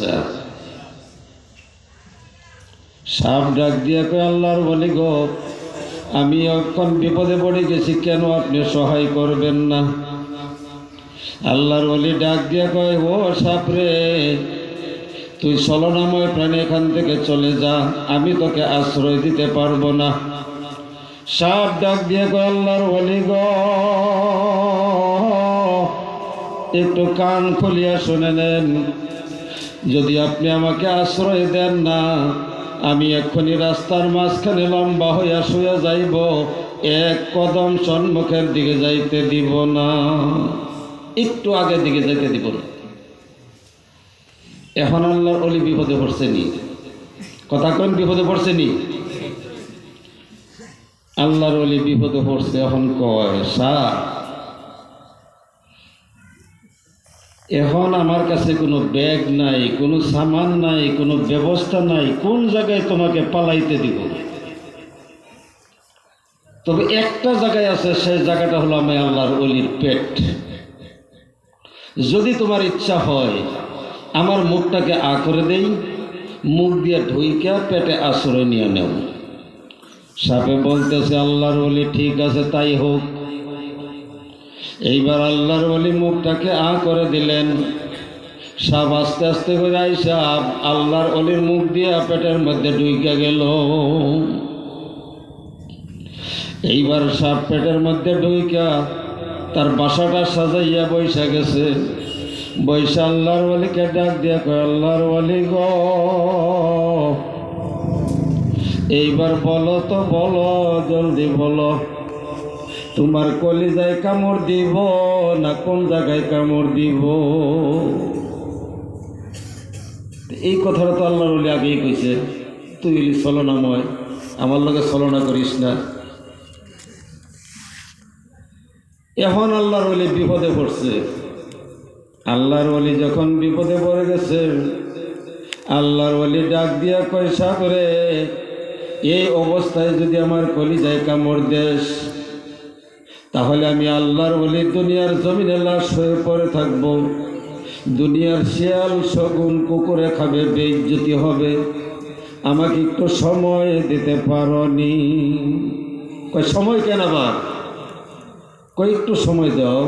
বাচ্চা। সাপ ডাক দিয়ে কয়, আল্লাহর ওলি গো, আমি এখন বিপদে পড়ে গেছি, কেন আপনি সহায় করবেন না? আল্লাহর ওলি ডাক দিয়ে কয়, ও সাপ রে, তুই ছলনাময় প্রাণী, এখান থেকে চলে যা, আমি তোকে আশ্রয় দিতে পারবো না। সাপ ডাক দিয়ে কয়, আল্লাহর ওলি গো, একটু কান খুলিয়া শুনে নেন, যদি আপনি আমাকে আশ্রয় দেন না, আমি এক্ষুনি রাস্তার মাঝখানে লম্বা হইয়া শুয়ে যাইব, এক কদম সম্মুখের দিকে যাইতে দিব না, একটু আগের দিকে যাইতে দিব না। এখন আল্লাহর ওলি বিপদে পড়ছেনি, কথা কোন বিপদে পড়ছেনি? আল্লাহর ওলি বিপদে পড়ছে। এখন কয়, স্যার, এখন আমার কাছে কোনো ব্যাগ নাই, কোনো সামান নাই, কোনো ব্যবস্থা নাই, কোন জায়গায় তোমাকে পালাইতে দিব? তবে একটা জায়গায় আছে, সেই জায়গাটা হলো আমি আল্লাহর ওলির পেট। যদি তোমার ইচ্ছা হয় আমার মুখটাকে আ করে দেই, মুখ দিয়ে ঢুইকা পেটে আশ্রয় নিয়ে নেও। সাপে বলতেছে, আল্লাহর ওলি ঠিক আছে, তাই হোক। এইবার আল্লাহর ওলি মুখটাকে আ করে দিলেন। সাপ আস্তে আস্তে করে আইসা আল্লাহর ওলির মুখ দিয়ে পেটের মধ্যে ঢুইকা গেল। এইবার সাপ পেটের মধ্যে ঢুইকা তার বাসাটা সাজাইয়া বৈশা গেছে। বৈশা আল্লাহর ওলিকে ডাক দিয়া কয়, আল্লাহর ওলি গো, এইবার বলো তো, বলো, জলদি বলো, তোমার কলিজায় কামড় দিব না কোন জায়গায় কামড় দিব? এই কথাটা তো আল্লাহর ওলি আগেই কইছে, তুই ছলনাময়, আমার লগে ছলনা করিস না। এখন আল্লাহর ওলি বিপদে পড়ছে। আল্লাহর ওলি যখন বিপদে পড়ে গেছে, আল্লাহর ওলি ডাক দিয়া কয়, সাপ রে, এই অবস্থায় যদি আমার কলিজায় কামড় দেশ, তাহলে আমি আল্লাহর ওলি দুনিয়ার জমিনে লাশ হয়ে পড়ে থাকব। দুনিয়ার শিয়াল শগুন কুকুরে খাবে, বেইজ্জতি হবে। আমাকে একটু সময় দিতে পারোনি? কয়, সময় কেন আবার? কই, একটু সময় দাও,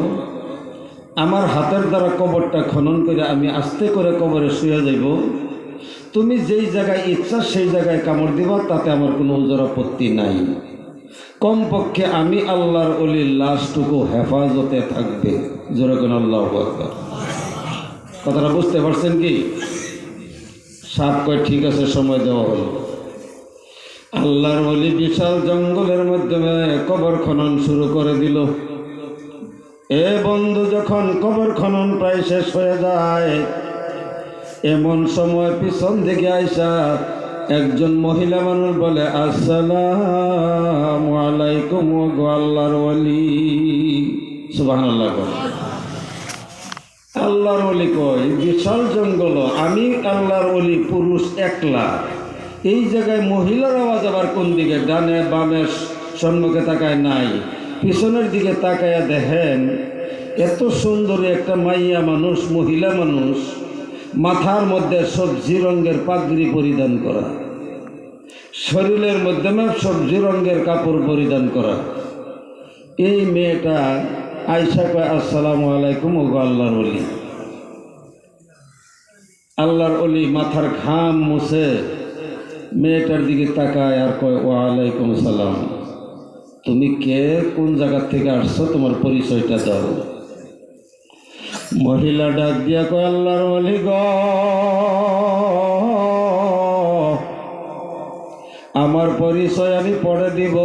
আমার হাতের দ্বারা কবরটা খনন করে আমি আস্তে করে কবরে শুয়ে যাইব। তুমি যেই জায়গায় ইচ্ছা সেই জায়গায় কামড় দিবা, তাতে আমার কোনো ওজর আপত্তি নাই। কমপক্ষে আমি আল্লাহর ওলির লাশটুকু হেফাজতে থাকবে। জোরে কোন আল্লাহু আকবার। কথাটা বুঝতে পারছেন কি? সাপ কয়, ঠিক আছে, সময় দেওয়া হলো। আল্লাহর ওলি বিশাল জঙ্গলের মাধ্যমে কবর খনন শুরু করে দিল। এ বন্ধু, যখন কবর খনন প্রায় শেষ হয়ে যায়, এমন সময় পিছন দিকে আইসা একজন মহিলা মানুষ বলে, আসসালামু আলাইকুম গো আল্লাহর ওলি। সুবহানাল্লাহ। আল্লাহর ওলি কয়, বিশাল জঙ্গল, আমি আল্লাহর ওলি পুরুষ একলা, এই জায়গায় মহিলার আওয়াজ আবার কোন দিকে? ডানে বামে সম্মুখে তাকায় নাই, পিছনের দিকে তাকায়া দেখেন এত সুন্দরী একটা মাইয়া মানুষ, মহিলা মানুষ, মাথার মধ্যে সবজি রঙের পাগড়ি পরিধান করা, শরীরের মধ্যে সবজি রঙের কাপড় পরিধান করা। এই মেয়েটা আয়েশা কয়, আসসালামু আলাইকুম ওগো আল্লাহর ওলি। আল্লাহর ওলি মাথার ঘাম মুছে মেয়েটার দিকে তাকায় আর কয়, ওয়ালাইকুম সালাম, তুমি কে, কোন জায়গা থেকে আসছো, তোমার পরিচয়টা দাও। মহিলা ডাক দিয়া কয়, আল্লাহর ওলি গো, আমার পরিচয় আমি পড়ে দিব,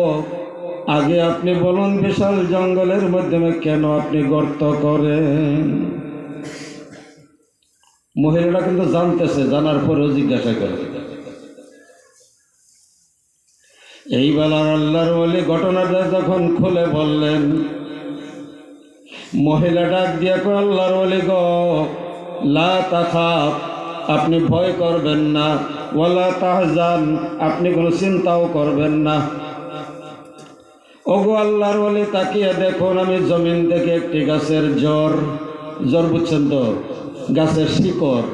আগে আপনি বলুন বিশাল জঙ্গলের মাধ্যমে কেন আপনি গর্ত করেন? মহিলাটা কিন্তু জানতেছে, জানার পরেও জিজ্ঞাসা করে। এইবার আল্লাহর ওলি ঘটনাটা যখন খুলে বললেন, মহিলা ডাক দিয়া কয়, আল্লাহর ওলি গো, লা তাখাফ, আপনি ভয় করবেন না, ওয়ালা তাহজান, আপনি কোনো চিন্তাও করবেন না। ওগো আল্লাহর ওলি, তাকিয়ে দেখুন, আমি জমিন থেকে একটি গাছের জড় বুঝছেন তো, গাছের শিকড়,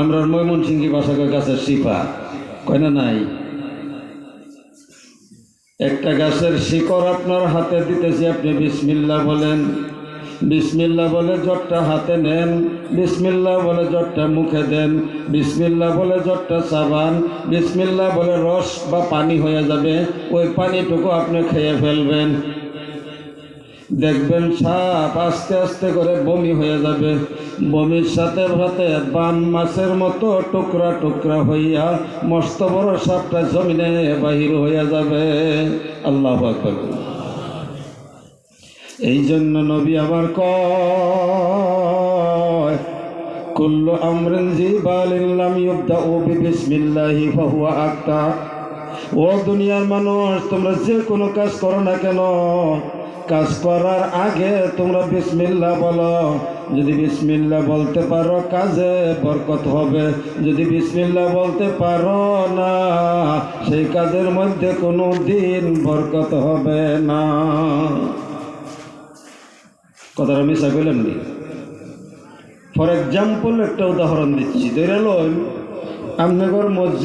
আমরা ময়মনসিংহী ভাষা কয় গাছের শিপা, কয় না নাই? একটা গাছের শিকড় আপনার হাতে দিতেছি, আপনি বিসমিল্লাহ বলেন, বিসমিল্লাহ বলে জটটা হাতে নেন, বিসমিল্লাহ বলে জটটা মুখে দেন, বিসমিল্লাহ বলে জটটা চাবান, বিসমিল্লাহ বলে রস বা পানি হয়ে যাবে, ওই পানিটুকু আপনি খেয়ে ফেলবেন। দেখবেন সাপ আস্তে আস্তে করে বমি হয়ে যাবে, বমির সাথে সাথে বান মাছের মতো টুকরা টুকরা হইয়া মস্ত বড় সাপটা জমিনে বাহির হইয়া যাবে। আল্লাহু আকবার। এই জন্য নবী আবার কয়, কুল্লু আমরিন জিবালিন লাম ইবদাউ বিসমিল্লাহি ফাহুয়া আকতা। ও দুনিয়ার মানুষ, তোমরা যে কোনো কাজ করো না কেন, কাজ করার আগে তোমরা বিসমিল্লাহ বলো। যদি বিসমিল্লাহ বলতে পারো কাজে বরকত হবে, যদি বিসমিল্লাহ বলতে পারো না সেই কাজের মধ্যে কোনো দিন বরকত হবে না। কথাটা মিশা কইলেন নি? ফর এক্সাম্পল একটা উদাহরণ দিচ্ছি, ধরে লইন আপনাদের মসজিদ